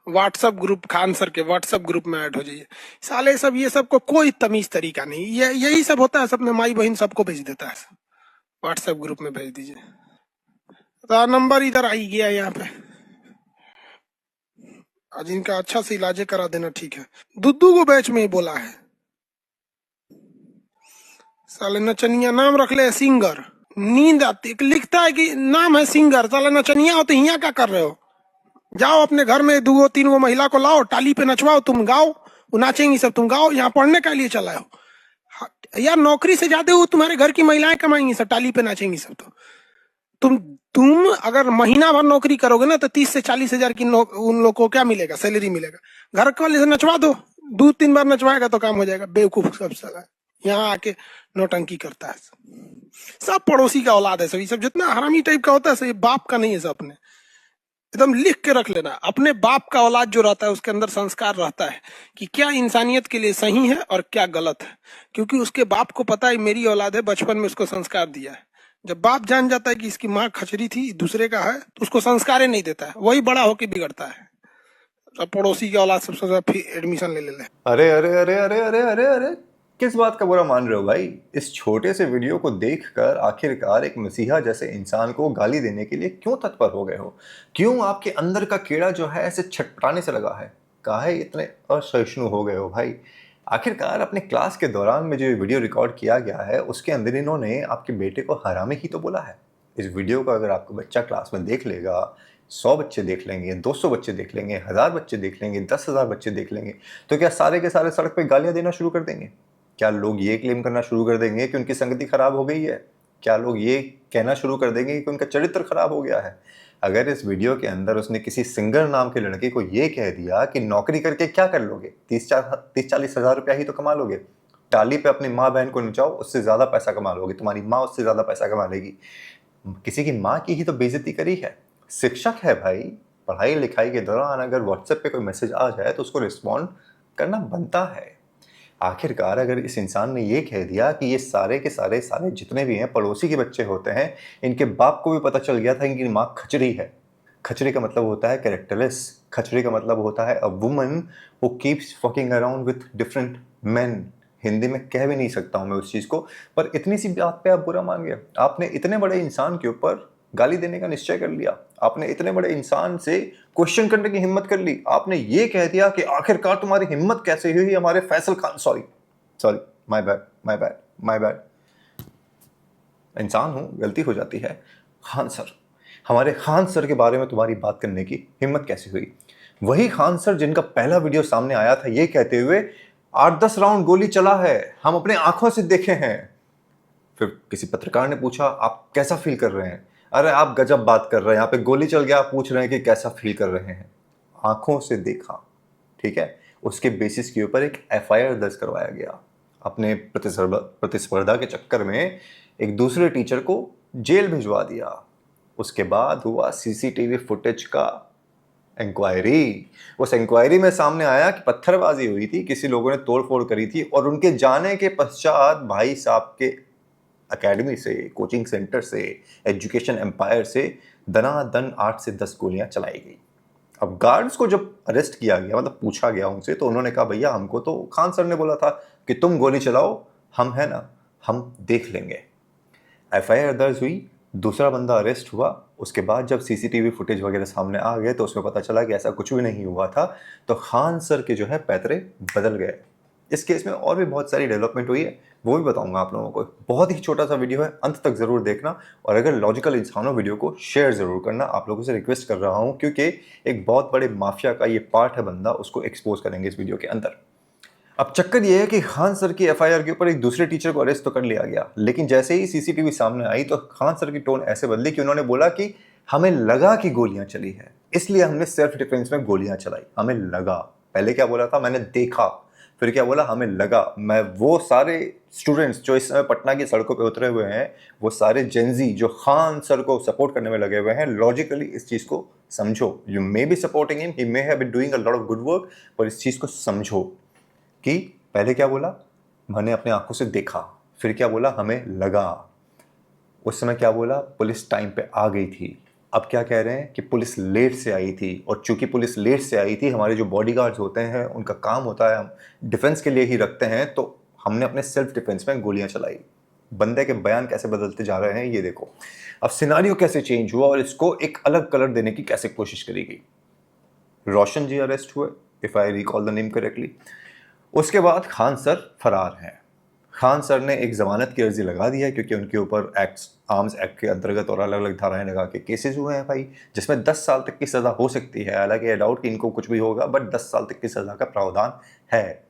WhatsApp group, Khan sir के WhatsApp group में add हो जाइए। साले सब ये सब को कोई तमीज तरीका नहीं, ये यही सब होता है, सब में माई बहन सबको भेज देता है, व्हाट्सएप ग्रुप में भेज दीजिए। तो नंबर इधर आई गया यहाँ पे, आज इनका अच्छा से इलाज करा देना, ठीक है। दुद्दू को बैच में ही बोला है, साले नचनिया नाम रख ले सिंगर, नींद आती लिखता है कि नाम है सिंगर, साला नचनिया हो तो यहाँ क्या कर रहे हो? जाओ अपने घर में 2-3 गो महिला को लाओ, टाली पे नचवाओ, तुम गाओ, वो नाचेंगी सब, तुम गाओ। यहाँ पढ़ने के लिए चला हो यार? नौकरी से ज्यादा वो तुम्हारे घर की महिलाएं कमाएंगी सब, टाली पे नाचेंगी सब। तो तुम अगर महीना भर नौकरी करोगे ना तो 30 से 40 हजार की उन लोग को क्या मिलेगा, सैलरी मिलेगा। घर वाले से नचवा दो, 2-3 बार नचवाएगा तो काम हो जाएगा। बेवकूफ सब साला यहाँ आके नौटंकी करता है। सब पड़ोसी का औलाद है, सभी सब जितना हरामी टाइप का होता है सब बाप का नहीं है। सब अपने एकदम लिख के रख लेना, अपने बाप का औलाद जो रहता है उसके अंदर संस्कार रहता है कि क्या इंसानियत के लिए सही है और क्या गलत है, क्योंकि उसके बाप को पता है मेरी औलाद है, बचपन में उसको संस्कार दिया है। जब बाप जान जाता है कि इसकी माँ खचरी थी, दूसरे का है, तो उसको संस्कार ही नहीं देता है, वही बड़ा होके बिगड़ता है। अब पड़ोसी की औलाद सबसे ज्यादा फिर एडमिशन ले ले। अरे अरे अरे अरे अरे अरे अरे, किस बात का बुरा मान रहे हो भाई? इस छोटे से वीडियो को देखकर आखिरकार एक मसीहा जैसे इंसान को गाली देने के लिए क्यों तत्पर हो गए हो? क्यों आपके अंदर का कीड़ा जो है ऐसे छटपटाने से लगा है? काहे इतने असहिष्णु हो गए हो भाई? आखिरकार अपने क्लास के दौरान में जो ये वीडियो रिकॉर्ड किया गया है उसके अंदर इन्होंने आपके बेटे को हरामी ही तो बोला है। इस वीडियो को अगर आपका बच्चा क्लास में देख लेगा, 100 बच्चे देख लेंगे, 200 बच्चे देख लेंगे, 1000 बच्चे देख लेंगे, 10,000 बच्चे देख लेंगे, तो क्या सारे के सारे सड़क पे गालियां देना शुरू कर देंगे? क्या लोग ये क्लेम करना शुरू कर देंगे कि उनकी संगति खराब हो गई है? क्या लोग ये कहना शुरू कर देंगे कि उनका चरित्र खराब हो गया है? अगर इस वीडियो के अंदर उसने किसी सिंगर नाम के लड़के को ये कह दिया कि नौकरी करके क्या कर लोगे, 30-40 हजार रुपया ही तो कमा लोगे, टाली पे अपनी माँ बहन को नचाओ, उससे ज्यादा पैसा कमा लोगे, तुम्हारी माँ उससे ज्यादा पैसा कमा लेगी। किसी की माँ की ही तो बेइज्जती करी है। शिक्षक है भाई, पढ़ाई लिखाई के दौरान अगर व्हाट्सएप पे कोई मैसेज आ जाए तो उसको रिस्पॉन्ड करना बनता है। आखिरकार अगर इस इंसान ने ये कह दिया कि ये सारे के सारे सारे जितने भी हैं पड़ोसी के बच्चे होते हैं, इनके बाप को भी पता चल गया था इनकी माँ खचरी है। खचरी का मतलब होता है कैरेक्टरलेस। खचरी का मतलब होता है a woman who keeps fucking around with different main. Hindi में कह भी नहीं सकता हूं मैं उस चीज को, पर इतनी सी बात पे आप बुरा मान गया। आपने इतने बड़े इंसान के ऊपर गाली देने का निश्चय कर लिया। आपने इतने बड़े इंसान से क्वेश्चन करने की हिम्मत कर ली। आपने ये कह दिया कि आखिरकार तुम्हारी हिम्मत कैसे हुई हमारे Faisal Khan, sorry sorry, my bad my bad my bad, इंसान हूं, गलती हो जाती है। खान सर, हमारे खान सर के बारे में तुम्हारी बात करने की हिम्मत कैसे हुई? वही खान सर जिनका पहला वीडियो सामने आया था ये कहते हुए 8-10 राउंड गोली चला है, हम अपने आंखों से देखे हैं। फिर किसी पत्रकार ने पूछा आप कैसा फील कर रहे हैं? अरे आप गजब बात कर रहे हैं, यहाँ पे गोली चल गया, आप पूछ रहे हैं कि कैसा फील कर रहे हैं? आंखों से देखा, ठीक है। उसके बेसिस के ऊपर एक एफआईआर दर्ज करवाया गया। अपने प्रतिस्पर्धा के चक्कर में एक दूसरे टीचर को जेल भिजवा दिया। उसके बाद हुआ सीसीटीवी फुटेज का इंक्वायरी। उस इंक्वायरी में सामने आया कि पत्थरबाजी हुई थी, किसी लोगों ने तोड़फोड़ करी थी, और उनके जाने के पश्चात भाई साहब के एकेडमी से, कोचिंग सेंटर से, एजुकेशन एम्पायर से दनादन 8 से 10 गोलियां चलाई गई। अब गार्ड्स को जब अरेस्ट किया गया, मतलब पूछा गया उनसे, तो उन्होंने कहा भैया हमको तो खान सर ने बोला था कि तुम गोली चलाओ, हम है ना, हम देख लेंगे। एफआईआर दर्ज हुई, दूसरा बंदा अरेस्ट हुआ। उसके बाद जब सीसीटीवी फुटेज वगैरह सामने आ गए तो उसमें पता चला कि ऐसा कुछ भी नहीं हुआ था। तो खान सर के जो है पैतरे बदल गए। इस केस में और भी बहुत सारी डेवलपमेंट हुई है, वो भी बताऊंगा आप लोगों को। बहुत ही छोटा सा वीडियो है, अंत तक जरूर देखना, और अगर लॉजिकल इंसान हो वीडियो को शेयर जरूर करना। आप लोगों से रिक्वेस्ट कर रहा हूं क्योंकि एक बहुत बड़े माफिया का ये पार्ट है बंदा, उसको एक्सपोज करेंगे इस वीडियो के अंदर। अब चक्कर ये है कि खान सर की एफआईआर के ऊपर एक दूसरे टीचर को अरेस्ट तो कर लिया गया, लेकिन जैसे ही सीसीटीवी सामने आई तो खान सर की टोन ऐसे बदली कि उन्होंने बोला कि हमें लगा कि गोलियां चली है, इसलिए हमने सेल्फ डिफेंस में गोलियां चलाई। हमें लगा, पहले क्या बोला था, मैंने देखा, फिर क्या बोला, हमें लगा। मैं वो सारे स्टूडेंट्स जो इस समय पटना की सड़कों पे उतरे हुए हैं, वो सारे जेंजी जो खान सर को सपोर्ट करने में लगे हुए हैं, लॉजिकली इस चीज को समझो। You may be supporting him, he may have been doing a lot of good work, पर इस चीज को समझो कि पहले क्या बोला, मैंने अपने आंखों से देखा, फिर क्या बोला, हमें लगा, उस समय क्या बोला, पुलिस टाइम पे आ गई थी, अब क्या कह रहे हैं कि पुलिस लेट से आई थी, और चूंकि पुलिस लेट से आई थी, हमारे जो बॉडीगार्ड्स होते हैं उनका काम होता है हम डिफेंस के लिए ही रखते हैं, तो हमने अपने सेल्फ डिफेंस में गोलियां चलाई। बंदे के बयान कैसे बदलते जा रहे हैं ये देखो। अब सिनारियो कैसे चेंज हुआ और इसको एक अलग कलर देने की कैसे कोशिश करी गई। रोशन जी अरेस्ट हुए, if I recall the name correctly. उसके बाद खान सर फरार हैं। खान सर ने एक जमानत की अर्जी लगा दी है, क्योंकि उनके ऊपर आर्म्स एक्ट के अंतर्गत और अलग अलग धाराएं लगा के केसेस हुए हैं भाई, जिसमें 10 साल तक की सजा हो सकती है। हालांकि आई डाउट कि इनको कुछ भी होगा, बट 10 साल तक की सजा का प्रावधान है।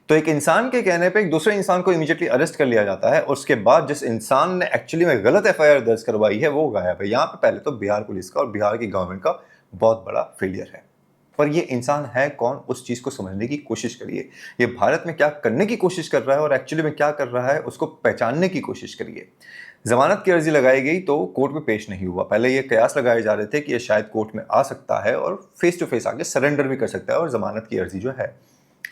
तो एक इंसान के कहने पे एक दूसरे इंसान को इमीडिएटली अरेस्ट कर लिया जाता है, और उसके बाद जिस इंसान ने एक्चुअली में गलत एफआईआर दर्ज करवाई है वो गायब है। यहाँ पे पहले तो बिहार पुलिस का और बिहार की गवर्नमेंट का बहुत बड़ा फेलियर है। पर ये इंसान है कौन, उस चीज को समझने की कोशिश करिए। ये भारत में क्या करने की कोशिश कर रहा है और एक्चुअली में क्या कर रहा है उसको पहचानने की कोशिश करिए। जमानत की अर्जी लगाई गई तो कोर्ट में पेश नहीं हुआ। पहले ये कयास लगाए जा रहे थे कि ये शायद कोर्ट में आ सकता है और फेस टू फेस आके सरेंडर भी कर सकता है और जमानत की अर्जी जो है।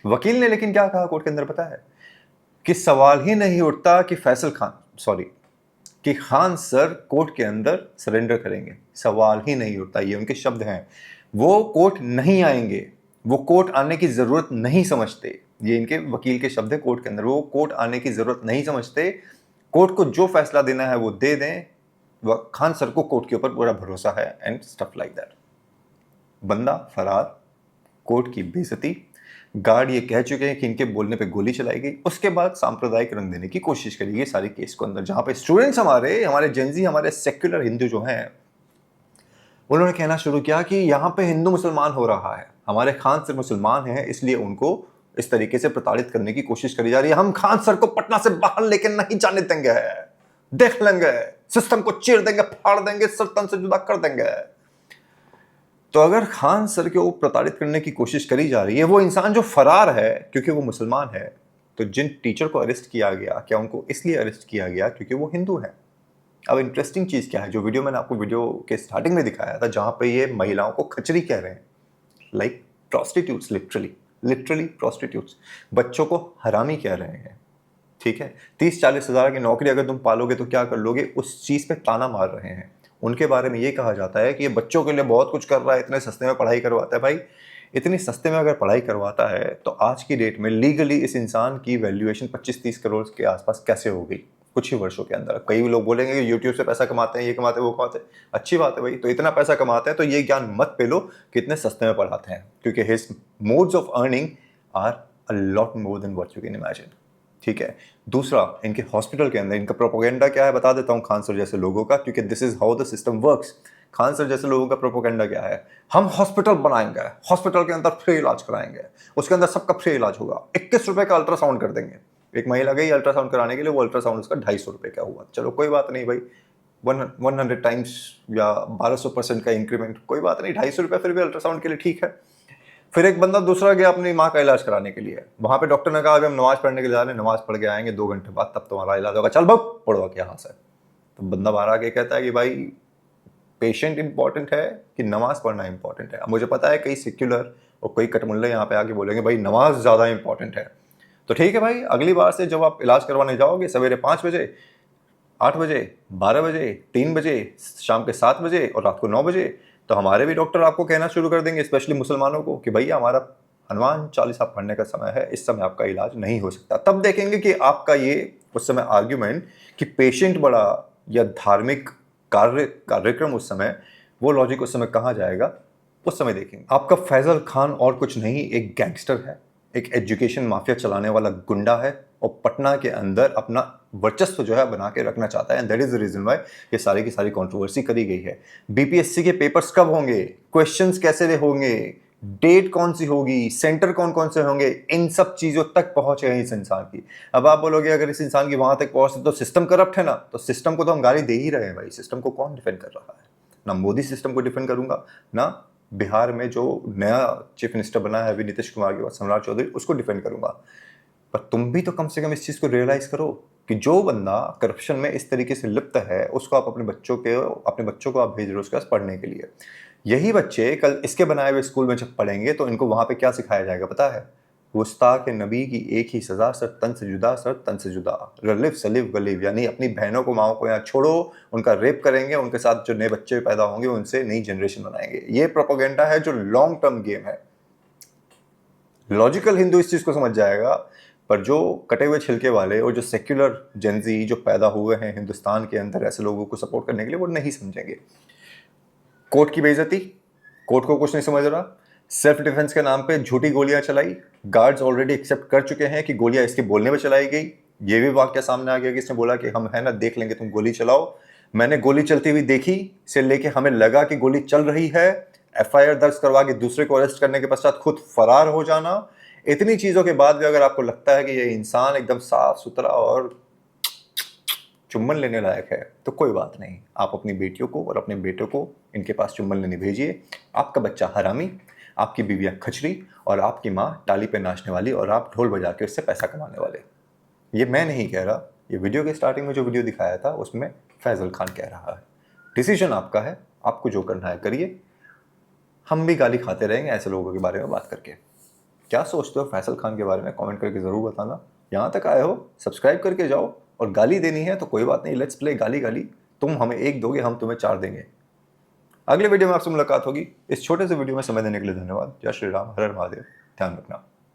वकील ने लेकिन क्या कहा कोर्ट के अंदर पता है, कि सवाल ही नहीं उठता कि कि खान सर कोर्ट के अंदर सरेंडर करेंगे। सवाल ही नहीं उठता, ये उनके शब्द हैं। वो कोर्ट नहीं आएंगे, वो कोर्ट आने की जरूरत नहीं समझते। ये इनके वकील के शब्द है कोर्ट के अंदर। वो कोर्ट आने की जरूरत नहीं समझते। कोर्ट को जो फैसला देना है वो दे दें। खान सर को कोर्ट के ऊपर पूरा भरोसा है एंड स्टफ लाइक दैट। बंदा फरार, कोर्ट की बेइज्जती, गार्ड ये कह चुके हैं कि इनके बोलने पे गोली चलाई गई। उसके बाद सांप्रदायिक रंग देने की कोशिश करी गई सारी केस को अंदर, जहां पे स्टूडेंट्स हमारे जेंजी, हमारे सेक्युलर हिंदू जो हैं, उन्होंने कहना शुरू किया कि यहाँ पे हिंदू मुसलमान हो रहा है, हमारे खान सर मुसलमान हैं, इसलिए उनको इस तरीके से प्रताड़ित करने की कोशिश करी जा रही है। हम खान सर को पटना से बाहर लेके नहीं जाने देंगे, देख लेंगे, सिस्टम को चीर देंगे, फाड़ देंगे, सल्तन से जुदा कर देंगे। तो अगर खान सर को प्रताड़ित करने की कोशिश करी जा रही है, वो इंसान जो फरार है क्योंकि वो मुसलमान है, तो जिन टीचर को अरेस्ट किया गया, क्या उनको इसलिए अरेस्ट किया गया क्योंकि वो हिंदू है? अब इंटरेस्टिंग चीज क्या है, जो वीडियो मैंने आपको वीडियो के स्टार्टिंग में दिखाया था, जहां पे ये महिलाओं को खचरी कह रहे हैं, लाइक प्रोस्टिट्यूट्स, लिटरली प्रोस्टिट्यूट्स, बच्चों को हरामी कह रहे हैं। ठीक है, 30-40 हजार की नौकरी अगर तुम पालोगे तो क्या कर लोगे, उस चीज पे ताना मार रहे हैं। उनके बारे में ये कहा जाता है कि ये बच्चों के लिए बहुत कुछ कर रहा है, इतने सस्ते में पढ़ाई करवाता है। भाई इतनी सस्ते में अगर पढ़ाई करवाता है तो आज की डेट में लीगली इस इंसान की वैल्यूएशन 25-30 करोड़ के आसपास कैसे हो गई कुछ ही वर्षों के अंदर? कई लोग बोलेंगे कि यूट्यूब से पैसा कमाते हैं, ये कमाते हैं, वो कमाते हैं। अच्छी बात है भाई, तो इतना पैसा कमाते हैं तो ये ज्ञान मत पे लो कि इतने सस्ते में पढ़ाते हैं, क्योंकि his modes of earning are a lot more than what you can imagine. ठीक है, दूसरा, इनके हॉस्पिटल के अंदर इनका प्रोपोगेंडा क्या है बता देता हूँ खान सर जैसे लोगों का, क्योंकि this is how the system works. Khan sir जैसे लोगों का प्रोपोगेंडा क्या है, हम हॉस्पिटल बनाएंगे, हॉस्पिटल के अंदर फ्री इलाज कराएंगे, उसके अंदर सबका फ्री इलाज होगा, 21 रुपए का अल्ट्रासाउंड कर देंगे। एक महिला गई अल्ट्रासाउंड कराने के लिए, वो अल्ट्रासाउंड उसका 250 रुपए का हुआ। चलो कोई बात नहीं भाई, 100 टाइम्स या 1200% का इंक्रीमेंट, कोई बात नहीं, 250 रुपये फिर भी अल्ट्रासाउंड के लिए ठीक है। फिर एक बंदा दूसरा गया अपनी माँ का इलाज कराने के लिए, वहां पे डॉक्टर ने कहा अभी हम नमाज पढ़ने के लिए जा रहे हैं, नमाज पढ़ के आएंगे 2 घंटे बाद, तब तुम्हारा इलाज होगा, चल भाग पढ़वा के यहाँ से। तो बंदा बाहर आके कहता है कि भाई पेशेंट इंपॉर्टेंट है कि नमाज पढ़ना इंपॉर्टेंट है? अब मुझे पता है कई सेक्युलर और कई कटमुल्ले यहाँ पे आके बोलेंगे भाई नमाज ज्यादा इंपॉर्टेंट है। तो ठीक है भाई, अगली बार से जब आप इलाज करवाने जाओगे सवेरे 5 बजे, 8 बजे, 12 बजे, 3 बजे, शाम के 7 बजे और रात को 9 बजे, तो हमारे भी डॉक्टर आपको कहना शुरू कर देंगे, स्पेशली मुसलमानों को, कि भैया हमारा हनुमान चालीसा पढ़ने का समय है, इस समय आपका इलाज नहीं हो सकता। तब देखेंगे कि आपका ये उस समय आर्ग्यूमेंट कि पेशेंट बड़ा या धार्मिक कार्यक्रम, उस समय वो लॉजिक उस समय कहाँ जाएगा, उस समय देखेंगे। आपका फैजल खान और कुछ नहीं, एक गैंगस्टर है, एक एजुकेशन माफिया चलाने वाला गुंडा है, और पटना के अंदर अपना वर्चस्व जो है बना के रखना चाहता है। And that is the reason why ये सारी की सारी कंट्रोवर्सी करी गई है। बीपीएससी के पेपर्स कब होंगे, क्वेश्चंस कैसे होंगे, डेट कौन सी होगी, सेंटर कौन कौन से होंगे, इन सब चीजों तक पहुंच गए इस इंसान की। अब आप बोलोगे अगर इस इंसान की वहां तक पहुंच तो सिस्टम करप्ट है ना, तो सिस्टम को तो हम गाली दे ही रहे हैं भाई। सिस्टम को कौन डिफेंड कर रहा है? ना मोदी सिस्टम को डिफेंड करूंगा, ना बिहार में जो नया चीफ मिनिस्टर बना है अभी नीतीश कुमार के बाद, सम्राट चौधरी, उसको डिफेंड करूंगा। पर तुम भी तो कम से कम इस चीज को रियलाइज करो कि जो बंदा करप्शन में इस तरीके से लिप्त है, उसको आप अपने बच्चों को आप भेज रहे हो उसके पास पढ़ने के लिए। यही बच्चे कल इसके बनाए हुए स्कूल में जब पढ़ेंगे तो इनको वहां पे क्या सिखाया जाएगा पता है? गुस्ताख नबी की एक ही सजा, सर तन से जुदा, सर तन से जुदा। रलिफ सलिफ गलीफ, यानी अपनी बहनों को माओ को यहाँ छोड़ो, उनका रेप करेंगे, उनके साथ जो नए बच्चे पैदा होंगे उनसे नई जनरेशन बनाएंगे। ये प्रोपेगेंडा है जो लॉन्ग टर्म गेम है। लॉजिकल हिंदू इस चीज को समझ जाएगा, पर जो कटे हुए छिलके वाले और जो सेक्युलर जेंजी जो पैदा हुए हैं हिंदुस्तान के अंदर ऐसे लोगों को सपोर्ट करने के लिए, वो नहीं समझेंगे। कोर्ट की बेइज्जती, कोर्ट को कुछ नहीं समझ रहा। सेल्फ डिफेंस के नाम पे झूठी गोलियां चलाई, गार्ड्स ऑलरेडी एक्सेप्ट कर चुके हैं कि गोलियां इसके बोलने में चलाई गई। ये भी वाक्य सामने आ गया कि इसने बोला कि हम है ना देख लेंगे, तुम गोली चलाओ। मैंने गोली चलती हुई देखी से लेके हमें लगा कि गोली चल रही है, एफआईआर दर्ज करवा के दूसरे को अरेस्ट करने के पश्चात खुद फरार हो जाना, इतनी चीजों के बाद भी अगर आपको लगता है कि ये इंसान एकदम साफ सुथरा और चुम्बन लेने लायक है, तो कोई बात नहीं, आप अपनी बेटियों को और अपने बेटों को इनके पास चुम्बन लेने भेजिए। आपका बच्चा हरामी, आपकी बीवियां खचरी और आपकी माँ टाली पे नाचने वाली और आप ढोल बजा के उससे पैसा कमाने वाले। ये मैं नहीं कह रहा, ये वीडियो के स्टार्टिंग में जो वीडियो दिखाया था उसमें फैजल खान कह रहा है। डिसीजन आपका है, आपको जो करना है करिए। हम भी गाली खाते रहेंगे ऐसे लोगों के बारे में बात करके। क्या सोचते हो फैसल खान के बारे में कमेंट करके ज़रूर बताना। यहाँ तक आए हो सब्सक्राइब करके जाओ, और गाली देनी है तो कोई बात नहीं, लेट्स प्ले गाली गाली। तुम हमें 1 दोगे, हम तुम्हें 4 देंगे। अगले वीडियो में आपसे मुलाकात होगी। इस छोटे से वीडियो में समय देने के लिए धन्यवाद। जय श्री राम, हर हर महादेव। ध्यान रखना।